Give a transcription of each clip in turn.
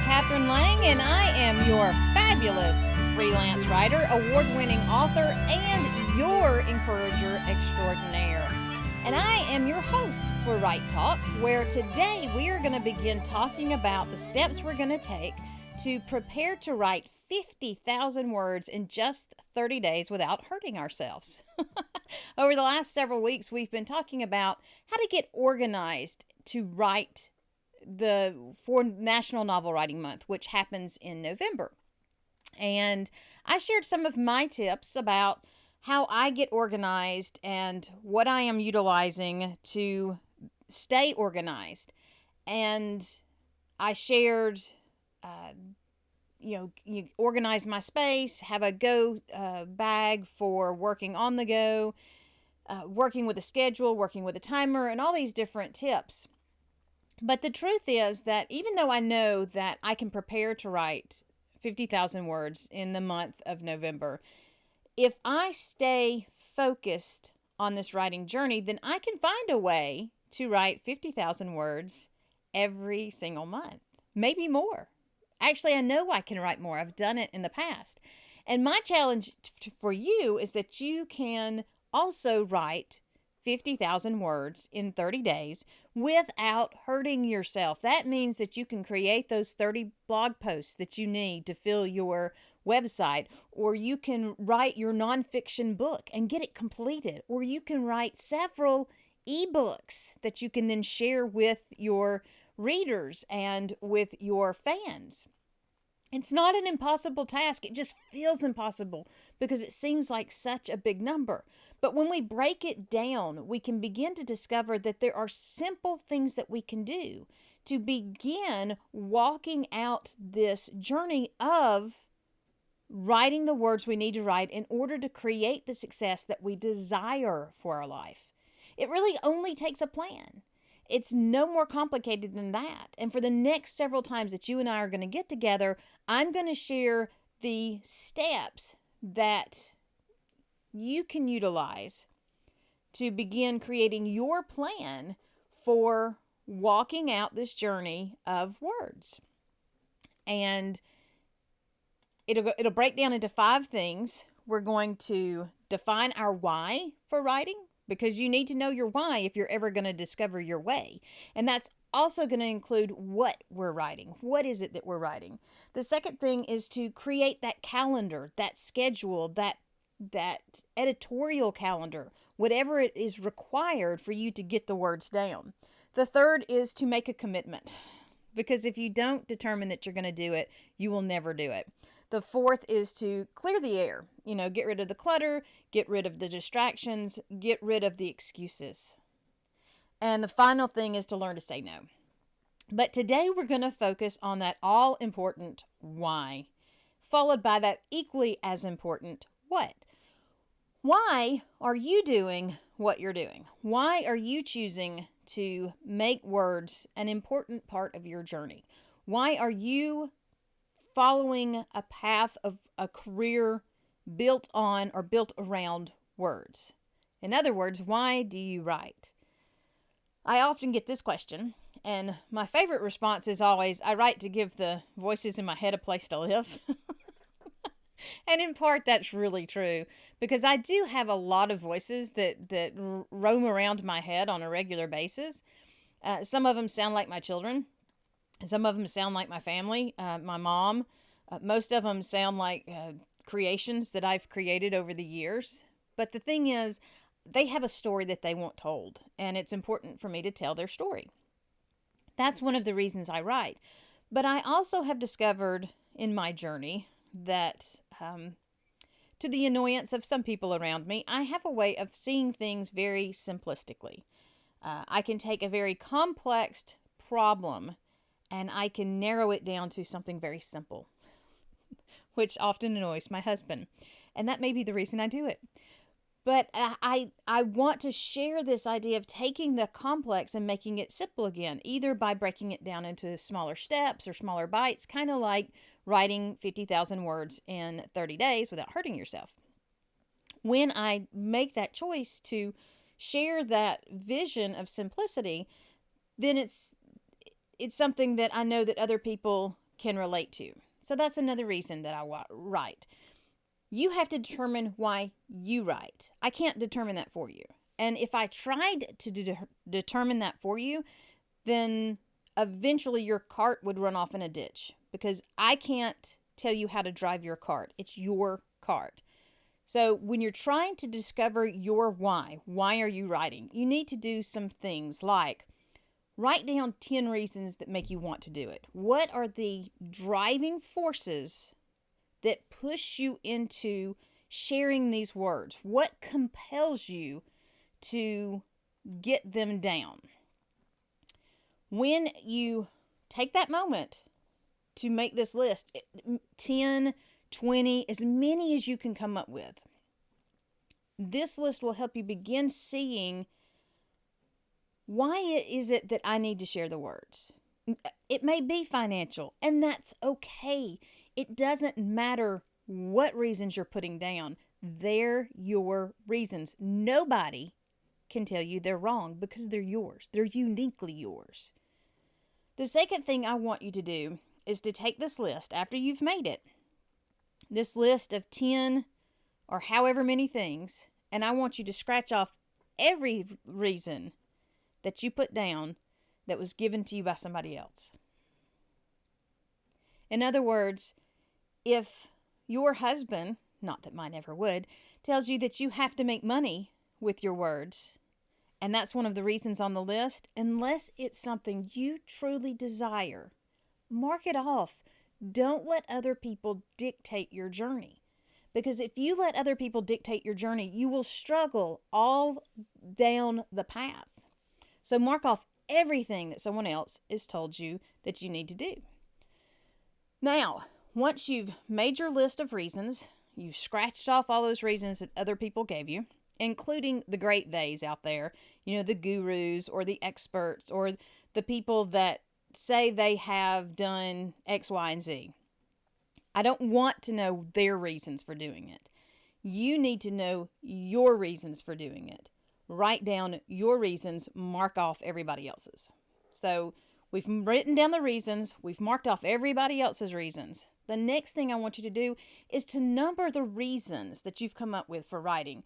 Catherine Lang, and I am your fabulous freelance writer, award-winning author, and your encourager extraordinaire. And I am your host for Write Talk, where today we are going to begin talking about the steps we're going to take to prepare to write 50,000 words in just 30 days without hurting ourselves. Over the last several weeks, we've been talking about how to get organized to write for National Novel Writing Month, which happens in November. And I shared some of my tips about how I get organized and what I am utilizing to stay organized. And I shared, you organize my space, have a go bag for working on the go, working with a schedule, working with a timer, and all these different tips. But the truth is that even though I know that I can prepare to write 50,000 words in the month of November, if I stay focused on this writing journey, then I can find a way to write 50,000 words every single month, maybe more. Actually, I know I can write more. I've done it in the past. And my challenge for you is that you can also write 50,000 words in 30 days without hurting yourself. That means that you can create those 30 blog posts that you need to fill your website, or you can write your nonfiction book and get it completed, or you can write several ebooks that you can then share with your readers and with your fans. It's not an impossible task. It just feels impossible because it seems like such a big number. But when we break it down, we can begin to discover that there are simple things that we can do to begin walking out this journey of writing the words we need to write in order to create the success that we desire for our life. It really only takes a plan. It's no more complicated than that. And for the next several times that you and I are going to get together, I'm going to share the steps that you can utilize to begin creating your plan for walking out this journey of words. And it'll break down into 5 things. We're going to define our why for writing, because you need to know your why if you're ever going to discover your way. And that's also going to include what we're writing. What is it that we're writing? The second thing is to create that calendar, that schedule, that editorial calendar, whatever it is required for you to get the words down. The third is to make a commitment, because if you don't determine that you're going to do it, you will never do it. The fourth is to clear the air, get rid of the clutter, get rid of the distractions, get rid of the excuses. And the final thing is to learn to say no. But today we're going to focus on that all-important why, followed by that equally as important what. Why are you doing what you're doing? Why are you choosing to make words an important part of your journey? Why are you following a path of a career built on or built around words? In other words, why do you write? I often get this question, and my favorite response is always, I write to give the voices in my head a place to live. And in part, that's really true, because I do have a lot of voices that roam around my head on a regular basis. Some of them sound like my children. Some of them sound like my family, my mom. Most of them sound like creations that I've created over the years. But the thing is, they have a story that they want told, and it's important for me to tell their story. That's one of the reasons I write. But I also have discovered in my journey that, to the annoyance of some people around me, I have a way of seeing things very simplistically. I can take a very complex problem and I can narrow it down to something very simple, which often annoys my husband. And that may be the reason I do it. But I want to share this idea of taking the complex and making it simple again, either by breaking it down into smaller steps or smaller bites, kind of like writing 50,000 words in 30 days without hurting yourself. When I make that choice to share that vision of simplicity, then it's something that I know that other people can relate to. So that's another reason that I write. You have to determine why you write. I can't determine that for you. And if I tried to determine that for you, then eventually your cart would run off in a ditch, because I can't tell you how to drive your cart. It's your cart. So when you're trying to discover your why are you writing? You need to do some things like write down 10 reasons that make you want to do it. What are the driving forces that push you into sharing these words? What compels you to get them down? When you take that moment to make this list, 10, 20, as many as you can come up with, this list will help you begin seeing, why is it that I need to share the words? It may be financial, and that's okay. It doesn't matter what reasons you're putting down. They're your reasons. Nobody can tell you they're wrong, because they're yours. They're uniquely yours. The second thing I want you to do is to take this list after you've made it, this list of 10 or however many things, and I want you to scratch off every reason that you put down that was given to you by somebody else. In other words, if your husband, not that mine ever would, tells you that you have to make money with your words, and that's one of the reasons on the list, unless it's something you truly desire, mark it off. Don't let other people dictate your journey. Because if you let other people dictate your journey, you will struggle all down the path. So mark off everything that someone else has told you that you need to do. Now, once you've made your list of reasons, you've scratched off all those reasons that other people gave you, including the great theys out there, the gurus or the experts or the people that say they have done X, Y, and Z. I don't want to know their reasons for doing it. You need to know your reasons for doing it. Write down your reasons, mark off everybody else's. So we've written down the reasons, we've marked off everybody else's reasons. The next thing I want you to do is to number the reasons that you've come up with for writing.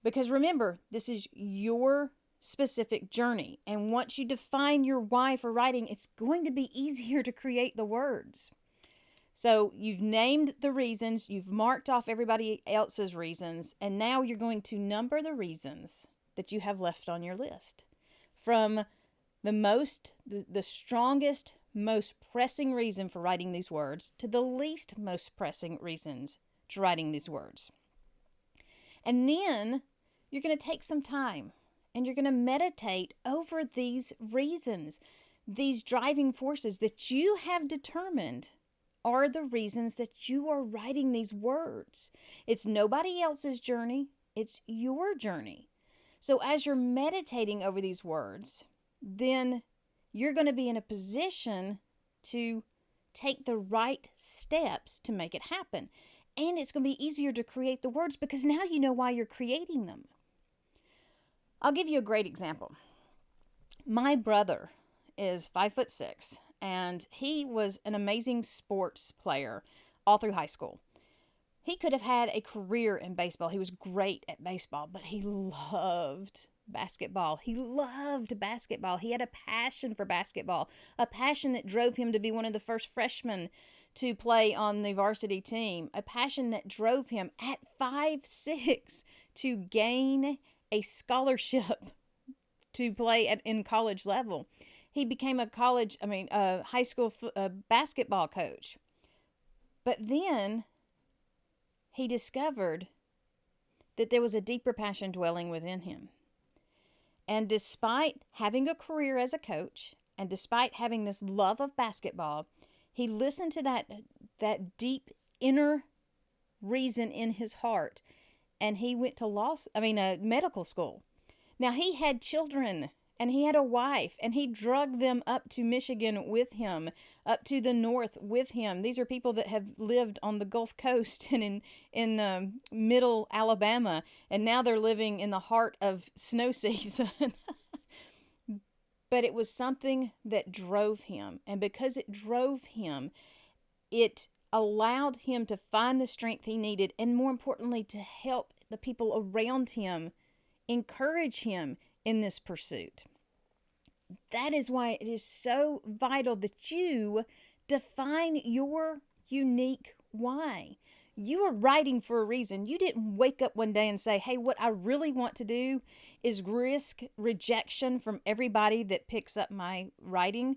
Because remember, this is your specific journey. And once you define your why for writing, it's going to be easier to create the words. So you've named the reasons, you've marked off everybody else's reasons, and now you're going to number the reasons that you have left on your list. From the strongest, most pressing reason for writing these words to the least most pressing reasons to writing these words. And then you're going to take some time and you're going to meditate over these reasons, these driving forces that you have determined are the reasons that you are writing these words. It's nobody else's journey. It's your journey. So as you're meditating over these words, then you're going to be in a position to take the right steps to make it happen. And it's going to be easier to create the words because now you know why you're creating them. I'll give you a great example. My brother is 5'6", and he was an amazing sports player all through high school. He could have had a career in baseball. He was great at baseball, but he loved basketball. He loved basketball. He had a passion for basketball, a passion that drove him to be one of the first freshmen to play on the varsity team, a passion that drove him at 5'6" to gain a scholarship to play in college level. He became a high school basketball coach. But then he discovered that there was a deeper passion dwelling within him. And despite having a career as a coach, and despite having this love of basketball, he listened to that deep inner reason in his heart, and he went to medical school. Now, he had children, and he had a wife, and he drugged them up to Michigan with him, up to the north with him. These are people that have lived on the Gulf Coast and in middle Alabama, and now they're living in the heart of snow season. But it was something that drove him, and because it drove him, It allowed him to find the strength he needed, and more importantly, to help the people around him encourage him in this pursuit. That is why it is so vital that you define your unique why. You are writing for a reason. You didn't wake up one day and say, hey, what I really want to do is risk rejection from everybody that picks up my writing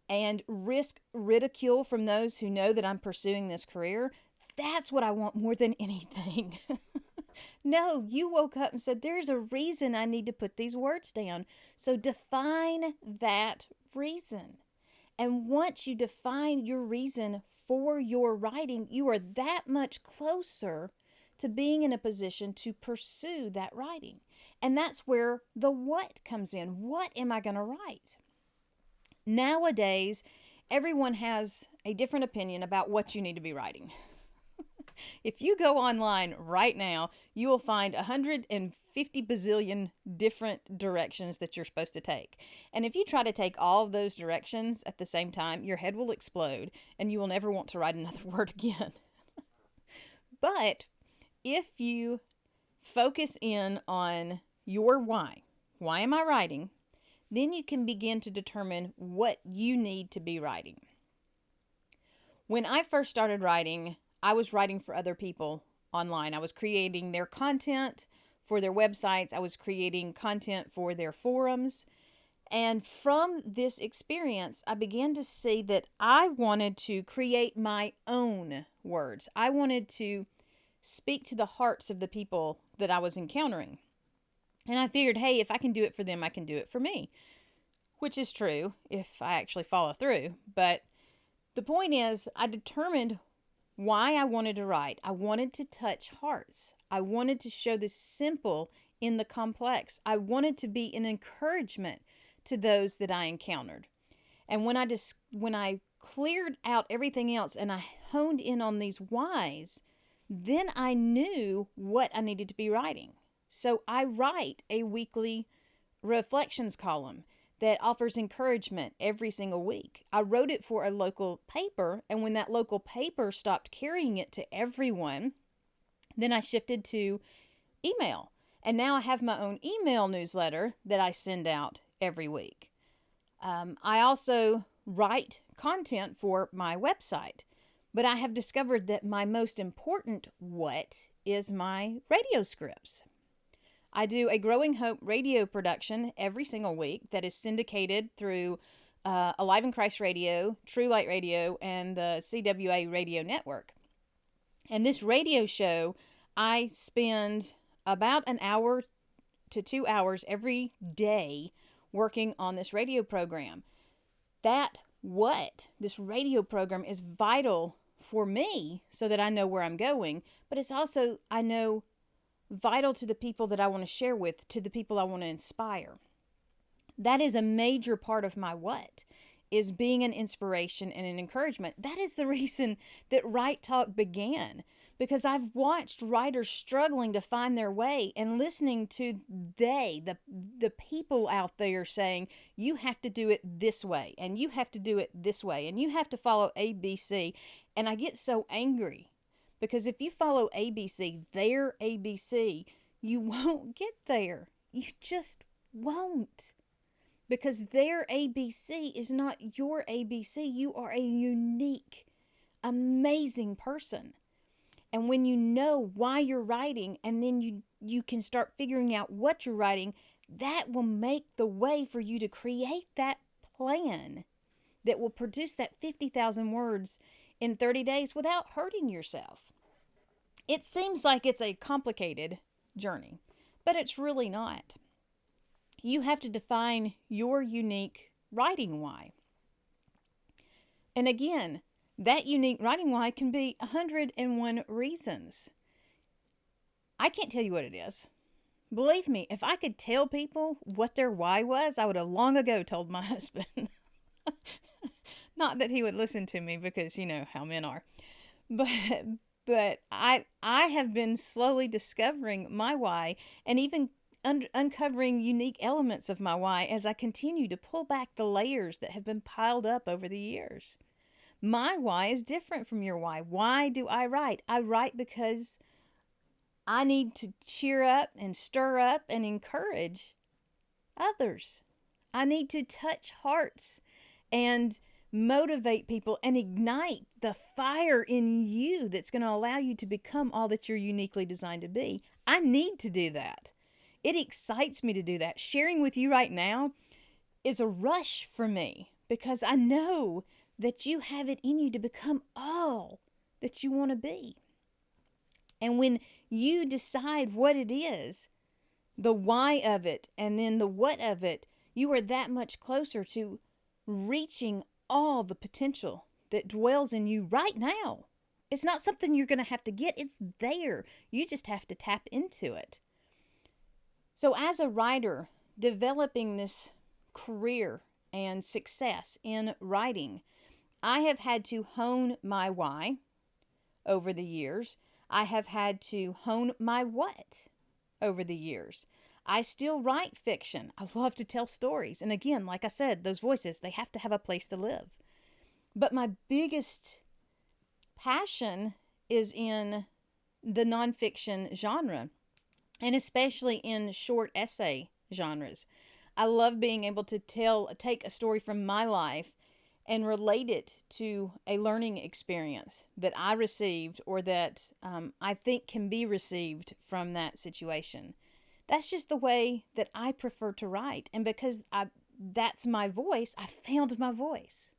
and risk ridicule from those who know that I'm pursuing this career. That's what I want more than anything. No, you woke up and said, there's a reason I need to put these words down. So define that reason. And once you define your reason for your writing, you are that much closer to being in a position to pursue that writing. And that's where the what comes in. What am I going to write? Nowadays, everyone has a different opinion about what you need to be writing. If you go online right now, you will find 150 bazillion different directions that you're supposed to take. And if you try to take all of those directions at the same time, your head will explode and you will never want to write another word again. But if you focus in on your why am I writing? Then you can begin to determine what you need to be writing. When I first started writing, I was writing for other people online. I was creating their content for their websites. I was creating content for their forums. And from this experience, I began to see that I wanted to create my own words. I wanted to speak to the hearts of the people that I was encountering. And I figured, hey, if I can do it for them, I can do it for me. Which is true if I actually follow through. But the point is, I determined why I wanted to write. I wanted to touch hearts. I wanted to show the simple in the complex. I wanted to be an encouragement to those that I encountered. And when I cleared out everything else and I honed in on these whys, then I knew what I needed to be writing. So I write a weekly reflections column that offers encouragement every single week. I wrote it for a local paper, and when that local paper stopped carrying it to everyone, then I shifted to email. And now I have my own email newsletter that I send out every week. I also write content for my website, but I have discovered that my most important what is my radio scripts. I do a Growing Hope radio production every single week that is syndicated through Alive in Christ Radio, True Light Radio, and the CWA Radio Network. And this radio show, I spend about an hour to 2 hours every day working on this radio program. This radio program is vital for me so that I know where I'm going, but it's also, I know, vital to the people that I want to share with, to the people I want to inspire. That is a major part of my what, is being an inspiration and an encouragement. That is the reason that Write Talk began, because I've watched writers struggling to find their way and listening to the people out there saying, you have to do it this way, and you have to do it this way, and you have to follow ABC. And I get so angry. Because if you follow ABC, their ABC, you won't get there. You just won't. Because their ABC is not your ABC. You are a unique, amazing person. And when you know why you're writing, and then you can start figuring out what you're writing, that will make the way for you to create that plan that will produce that 50,000 words in 30 days without hurting yourself. It seems like it's a complicated journey, but it's really not. You have to define your unique writing why. And again, that unique writing why can be 101 reasons. I can't tell you what it is. Believe me, if I could tell people what their why was, I would have long ago told my husband. Not that he would listen to me, because you know how men are. But I have been slowly discovering my why, and even uncovering unique elements of my why as I continue to pull back the layers that have been piled up over the years. My why is different from your why. Why do I write? I write because I need to cheer up and stir up and encourage others. I need to touch hearts and motivate people and ignite the fire in you that's going to allow you to become all that you're uniquely designed to be. I need to do that. It excites me to do that. Sharing with you right now is a rush for me because I know that you have it in you to become all that you want to be. And when you decide what it is, the why of it, and then the what of it, you are that much closer to reaching all the potential that dwells in you right now. It's not something you're going to have to get. It's there. You just have to tap into it. So as a writer, developing this career and success in writing, I have had to hone my why over the years. I have had to hone my what over the years. I still write fiction. I love to tell stories. And again, like I said, those voices, they have to have a place to live. But my biggest passion is in the nonfiction genre, and especially in short essay genres. I love being able to take a story from my life and relate it to a learning experience that I received or that I think can be received from that situation. That's just the way that I prefer to write. And because that's my voice, I found my voice.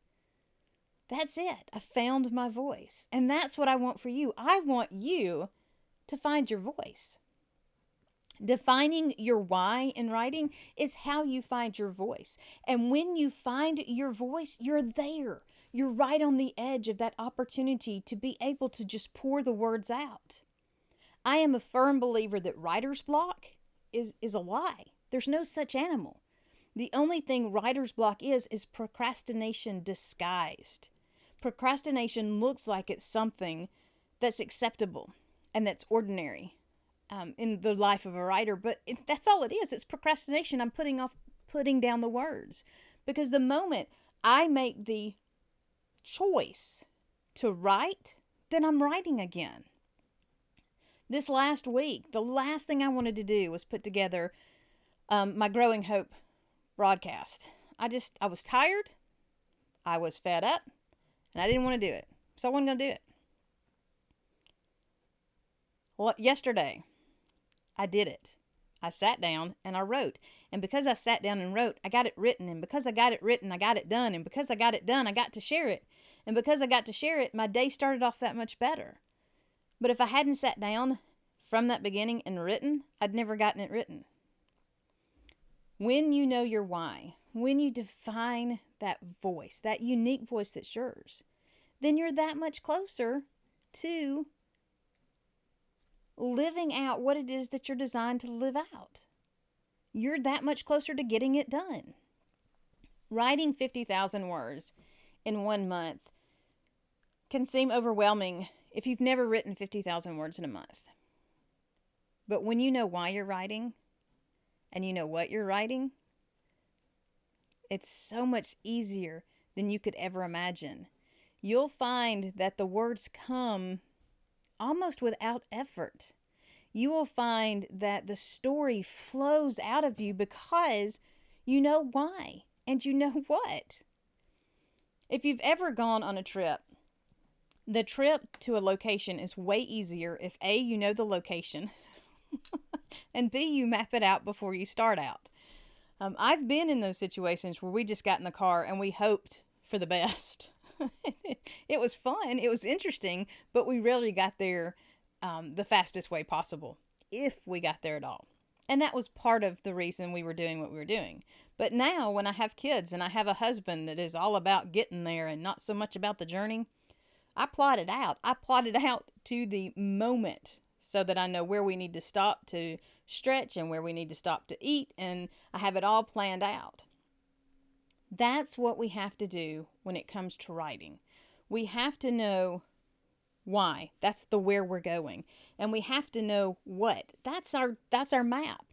That's it. I found my voice. And that's what I want for you. I want you to find your voice. Defining your why in writing is how you find your voice. And when you find your voice, you're there. You're right on the edge of that opportunity to be able to just pour the words out. I am a firm believer that writer's block is a lie. There's no such animal. The only thing writer's block is procrastination disguised. Procrastination looks like it's something that's acceptable and that's ordinary in the life of a writer, but that's all it is. It's procrastination. I'm putting down the words, because the moment I make the choice to write, then I'm writing again. This last week, the last thing I wanted to do was put together my Growing Hope broadcast. I was tired, I was fed up, and I didn't want to do it. So I wasn't going to do it. Well, yesterday, I did it. I sat down and I wrote. And because I sat down and wrote, I got it written. And because I got it written, I got it done. And because I got it done, I got to share it. And because I got to share it, my day started off that much better. But if I hadn't sat down from that beginning and written, I'd never gotten it written. When you know your why, when you define that voice, that unique voice that's yours, then you're that much closer to living out what it is that you're designed to live out. You're that much closer to getting it done. Writing 50,000 words in 1 month can seem overwhelming if you've never written 50,000 words in a month. But when you know why you're writing and you know what you're writing, it's so much easier than you could ever imagine. You'll find that the words come almost without effort. You will find that the story flows out of you because you know why and you know what. If you've ever gone on a trip, the trip to a location is way easier if A, you know the location, and B, you map it out before you start out. I've been in those situations where we just got in the car and we hoped for the best. It was fun. It was interesting, but we really got there the fastest way possible, if we got there at all. And that was part of the reason we were doing what we were doing. But now when I have kids and I have a husband that is all about getting there and not so much about the journey, I plot it out. I plot it out to the moment so that I know where we need to stop to stretch and where we need to stop to eat, and I have it all planned out. That's what we have to do when it comes to writing. We have to know why. That's the where we're going. And we have to know what. That's our map.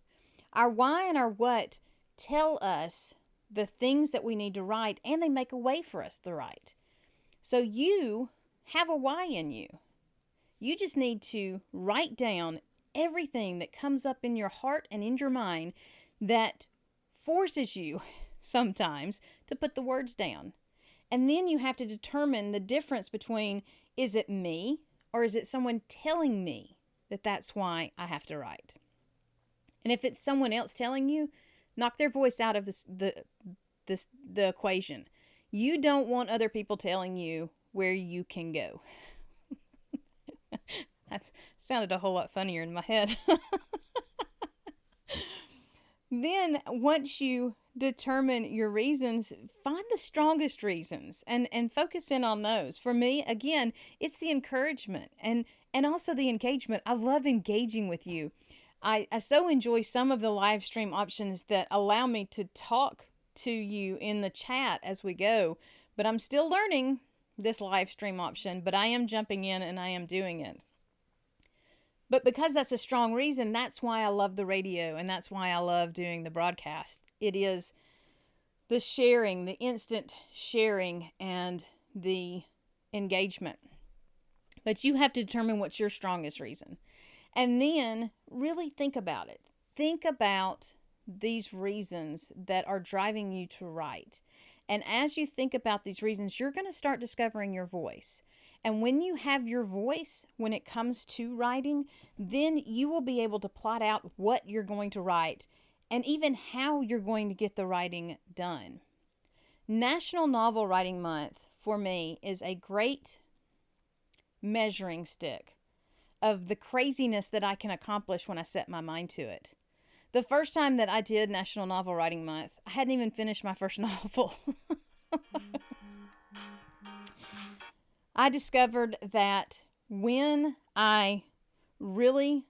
Our why and our what tell us the things that we need to write, and they make a way for us to write. So you have a why in you. You just need to write down everything that comes up in your heart and in your mind that forces you sometimes to put the words down. And then you have to determine the difference between, is it me or is it someone telling me that that's why I have to write? And if it's someone else telling you, knock their voice out of the equation. You don't want other people telling you where you can go. That sounded a whole lot funnier in my head. Then, once you determine your reasons, find the strongest reasons and focus in on those. For me, again, it's the encouragement and also the engagement. I love engaging with you. I so enjoy some of the live stream options that allow me to talk to you in the chat as we go, but I'm still learning this live stream option, but I am jumping in and I am doing it. But because that's a strong reason, that's why I love the radio and that's why I love doing the broadcast. It is the sharing, the instant sharing, and the engagement. But you have to determine what's your strongest reason. And then really think about it. Think about these reasons that are driving you to write. And as you think about these reasons, you're going to start discovering your voice. And when you have your voice, when it comes to writing, then you will be able to plot out what you're going to write and even how you're going to get the writing done. National Novel Writing Month, for me, is a great measuring stick of the craziness that I can accomplish when I set my mind to it. The first time that I did National Novel Writing Month, I hadn't even finished my first novel. I discovered that when I really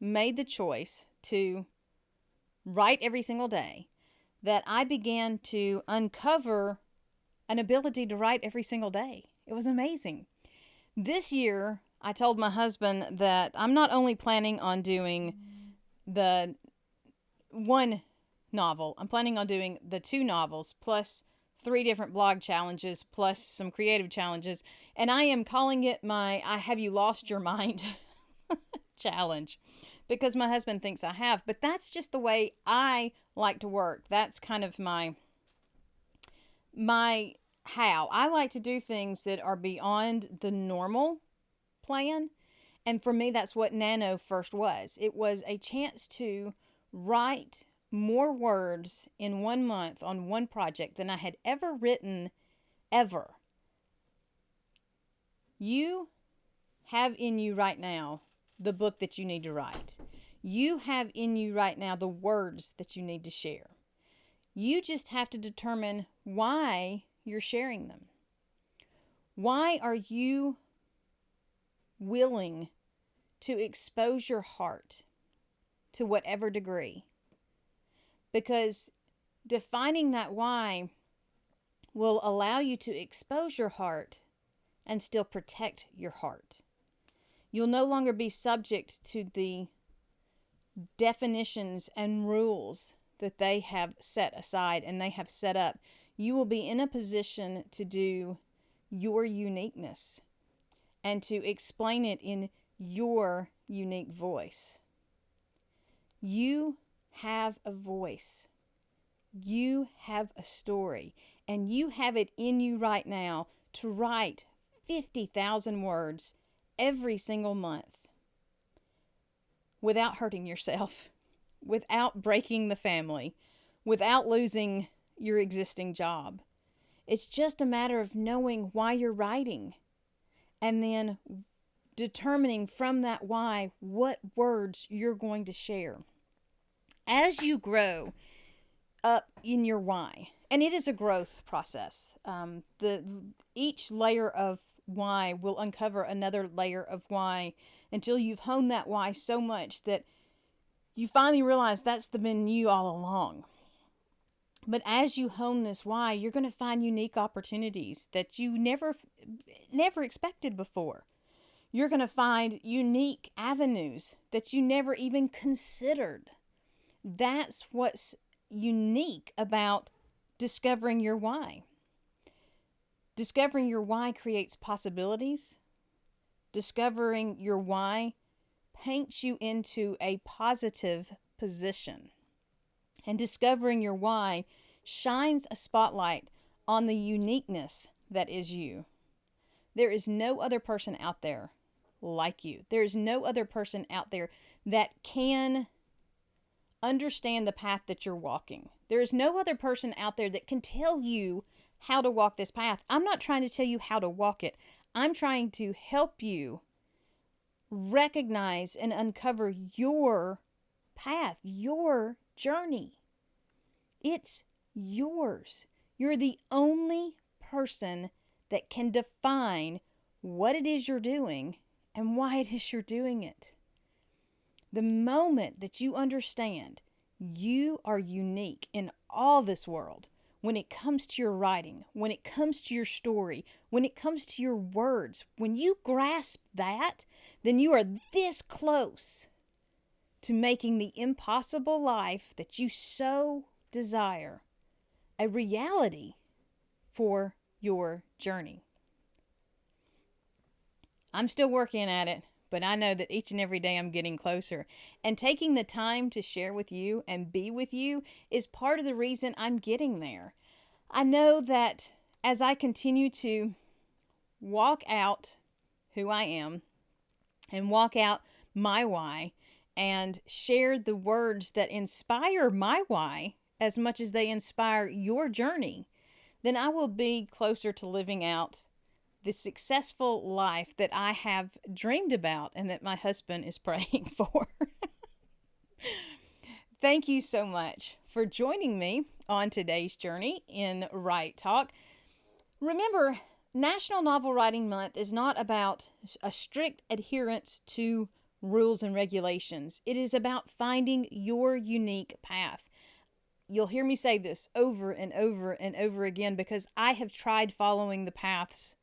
made the choice to write every single day, that I began to uncover an ability to write every single day. It was amazing. This year, I told my husband that I'm not only planning on doing the one novel, I'm planning on doing the 2 novels plus 3 different blog challenges plus some creative challenges. And I am calling it my Have You Lost Your Mind challenge because my husband thinks I have. But that's just the way I like to work. That's kind of my how. I like to do things that are beyond the normal plan. And for me, that's what Nano first was. It was a chance to write more words in 1 month on one project than I had ever written, ever. You have in you right now the book that you need to write. You have in you right now the words that you need to share. You just have to determine why you're sharing them. Why are you willing to expose your heart to whatever degree? Because defining that why will allow you to expose your heart and still protect your heart. You'll no longer be subject to the definitions and rules that they have set aside and they have set up. You will be in a position to do your uniqueness and to explain it in your unique voice. You have a voice. You have a story. And you have it in you right now to write 50,000 words every single month without hurting yourself, without breaking the family, without losing your existing job. It's just a matter of knowing why you're writing and then determining from that why what words you're going to share. As you grow up in your why, and it is a growth process, each layer of why will uncover another layer of why until you've honed that why so much that you finally realize that's been you all along. But as you hone this why, you're going to find unique opportunities that you never expected before. You're going to find unique avenues that you never even considered. That's what's unique about discovering your why. Discovering your why creates possibilities. Discovering your why paints you into a positive position. And discovering your why shines a spotlight on the uniqueness that is you. There is no other person out there like you. There is no other person out there that can understand the path that you're walking. There is no other person out there that can tell you how to walk this path. I'm not trying to tell you how to walk it. I'm trying to help you recognize and uncover your path, your journey. It's yours. You're the only person that can define what it is you're doing and why it is you're doing it. The moment that you understand you are unique in all this world, when it comes to your writing, when it comes to your story, when it comes to your words, when you grasp that, then you are this close to making the impossible life that you so desire a reality for your journey. I'm still working at it, but I know that each and every day I'm getting closer. And taking the time to share with you and be with you is part of the reason I'm getting there. I know that as I continue to walk out who I am and walk out my why and share the words that inspire my why as much as they inspire your journey, then I will be closer to living out the successful life that I have dreamed about and that my husband is praying for. Thank you so much for joining me on today's journey in Write Talk. Remember, National Novel Writing Month is not about a strict adherence to rules and regulations. It is about finding your unique path. You'll hear me say this over and over and over again because I have tried following the paths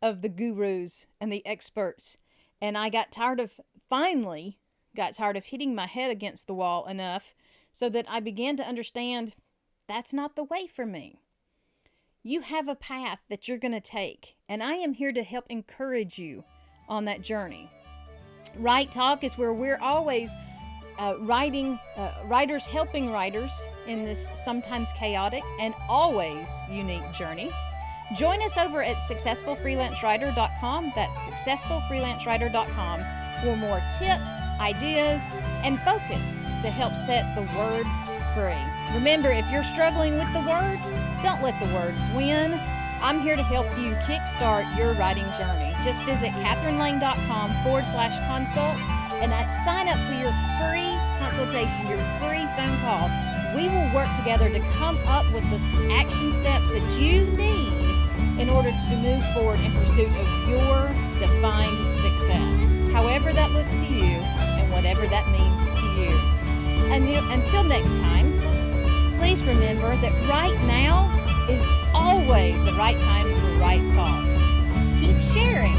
of the gurus and the experts, and I finally got tired of hitting my head against the wall enough so that I began to understand that's not the way for me. You have a path that you're going to take, and I am here to help encourage you on that journey. Write Talk is where we're always writers helping writers in this sometimes chaotic and always unique journey. Join us over at successfulfreelancewriter.com. That's successfulfreelancewriter.com for more tips, ideas, and focus to help set the words free. Remember, if you're struggling with the words, don't let the words win. I'm here to help you kickstart your writing journey. Just visit katherinelane.com/consult and sign up for your free consultation, your free phone call. We will work together to come up with the action steps that you need in order to move forward in pursuit of your defined success, however that looks to you and whatever that means to you. And until next time, please remember that right now is always the right time for Write Talk. Keep sharing